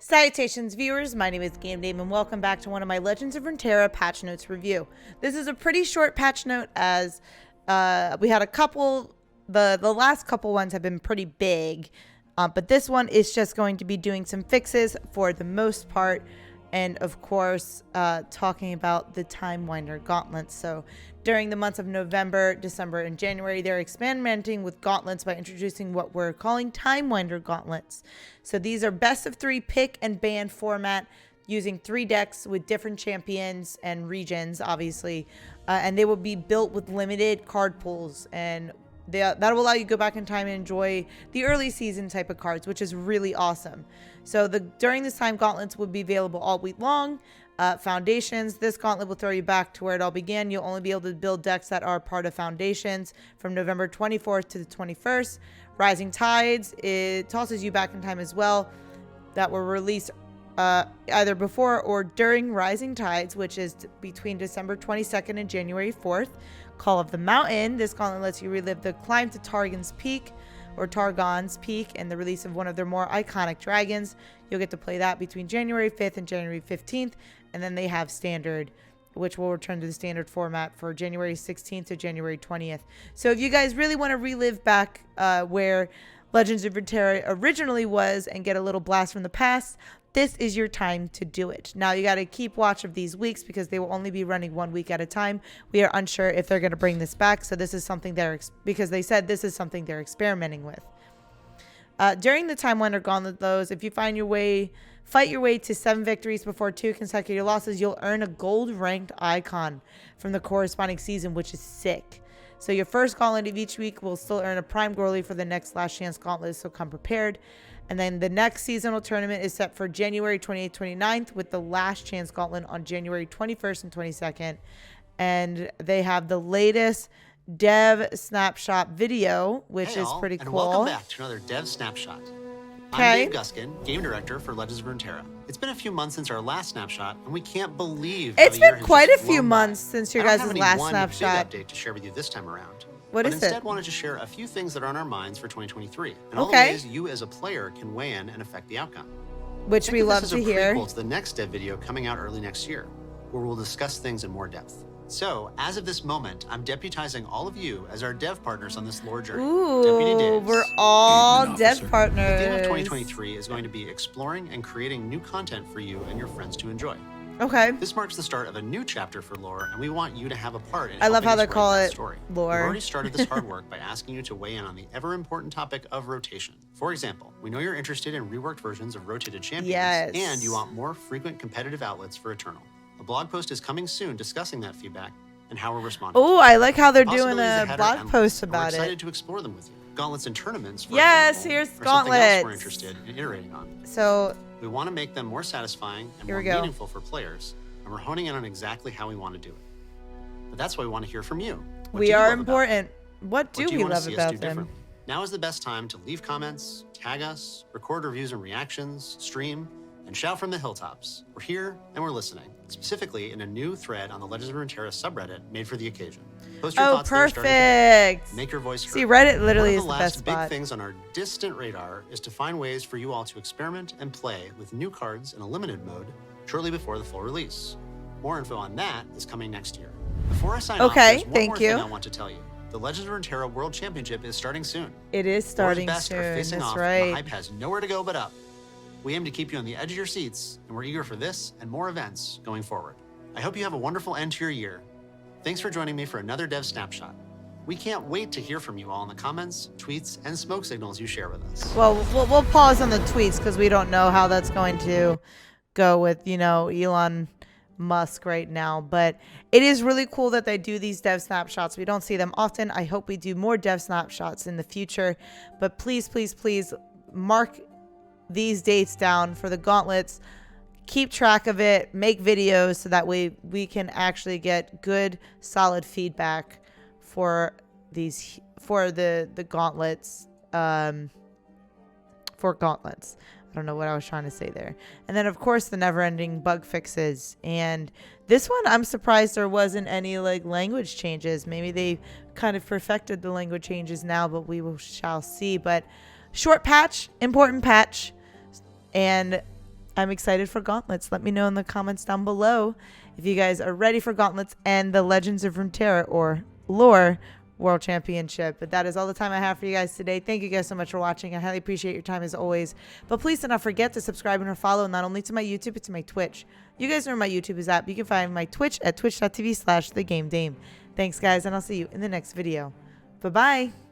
Salutations viewers, my name is Game Dave and welcome back to one of my Legends of Runeterra patch notes review. This is a pretty short patch note as we had a couple, the last couple ones have been pretty big, but this one is just going to be doing some fixes for the most part, and of course talking about the Time Winder gauntlets. So during the months of November, December, and January, they're experimenting with gauntlets by introducing what we're calling Time Winder gauntlets. So these are best of 3 pick and ban format using 3 decks with different champions and regions, obviously. And they will be built with limited card pools, and that will allow you to go back in time and enjoy the early season type of cards, which is really awesome. So during this time, gauntlets will be available all week long. Foundations, this gauntlet will throw you back to where it all began. You'll only be able to build decks that are part of Foundations from November 24th to the 21st. Rising Tides, it tosses you back in time as well. That were released either before or during Rising Tides, which is between December 22nd and January 4th. Call of the Mountain, this gauntlet lets you relive the climb to Targon's Peak or Targon's Peak and the release of one of their more iconic dragons. You'll get to play that between January 5th and January 15th. And then they have Standard, which will return to the standard format for January 16th to January 20th. So if you guys really want to relive back where Legends of Runeterra originally was and get a little blast from the past, this is your time to do it. Now, you got to keep watch of these weeks because they will only be running 1 week at a time. We are unsure if they're going to bring this back. So this is something because they said this is something they're experimenting with. During the Time Winder Gauntlet, though, if you fight your way to 7 victories before 2 consecutive losses, you'll earn a gold ranked icon from the corresponding season, which is sick. So your first gauntlet of each week will still earn a prime goalie for the next last chance gauntlet, so come prepared. And then the next seasonal tournament is set for January 28th, 29th with the last chance gauntlet on January 21st and 22nd. And they have the latest dev snapshot video, which is pretty cool. And welcome back to another dev snapshot. I'm Dave Guskin, game director for Legends of Runeterra. It's been a few months since our last snapshot, and we can't believe it's been quite a few months since your guys' last snapshot. Big update to share with you this time around. What is it? Instead, wanted to share a few things that are on our minds for 2023, and all the ways you as a player can weigh in and affect the outcome. Which we love to hear. Prequel to the next dev video coming out early next year, where we'll discuss things in more depth. So, as of this moment, I'm deputizing all of you as our dev partners on this lore journey. Ooh, we're all dev partners. The theme of 2023 is going to be exploring and creating new content for you and your friends to enjoy. Okay. This marks the start of a new chapter for lore, and we want you to have a part in I love how they helping us call write it that story. lore. We've already started this hard work by asking you to weigh in on the ever-important topic of rotation. For example, we know you're interested in reworked versions of rotated champions, and you want more frequent competitive outlets for Eternal. A blog post is coming soon discussing that feedback and how we're responding. Oh, I like how they're doing a blog post about it. We're excited to explore them with you. Gauntlets and tournaments, for yes, example, here's are gauntlets. something else we're interested in iterating on. So we want to make them more satisfying and more meaningful for players, and we're honing in on exactly how we want to do it. But that's why we want to hear from you. We are important. What do we love about them? Now is the best time to leave comments, tag us, record reviews and reactions, stream, and shout from the hilltops. We're here and we're listening, specifically in a new thread on the Legends of Runeterra subreddit made for the occasion. Post your thoughts there, perfect. Make your voice heard. See, Reddit literally is the best spot. One of the last big things on our distant radar is to find ways for you all to experiment and play with new cards in a limited mode shortly before the full release. More info on that is coming next year. Before I sign off, there's one more thing I want to tell you. The Legends of Runeterra World Championship is starting soon. It is starting soon, that's right. The hype has nowhere to go but up. We aim to keep you on the edge of your seats, and we're eager for this and more events going forward. I hope you have a wonderful end to your year. Thanks for joining me for another Dev Snapshot. We can't wait to hear from you all in the comments, tweets, and smoke signals you share with us. Well, we'll pause on the tweets because we don't know how that's going to go with, Elon Musk right now. But it is really cool that they do these Dev Snapshots. We don't see them often. I hope we do more Dev Snapshots in the future. But please, please, please mark these dates down for the gauntlets. Keep track of it, make videos so that we can actually get good solid feedback for these the gauntlets for gauntlets. I don't know what I was trying to say there. And then of course the never-ending bug fixes, and this one I'm surprised there wasn't any language changes. Maybe they kind of perfected the language changes now, but shall see. But short patch, important patch, and I'm excited for Gauntlets. Let me know in the comments down below if you guys are ready for Gauntlets and the Legends of Runeterra or Lore World Championship. But that is all the time I have for you guys today. Thank you guys so much for watching. I highly appreciate your time as always. But please do not forget to subscribe and or follow not only to my YouTube, but to my Twitch. You guys know where my YouTube is at. You can find my Twitch at twitch.tv/thegamedame. Thanks, guys, and I'll see you in the next video. Bye-bye.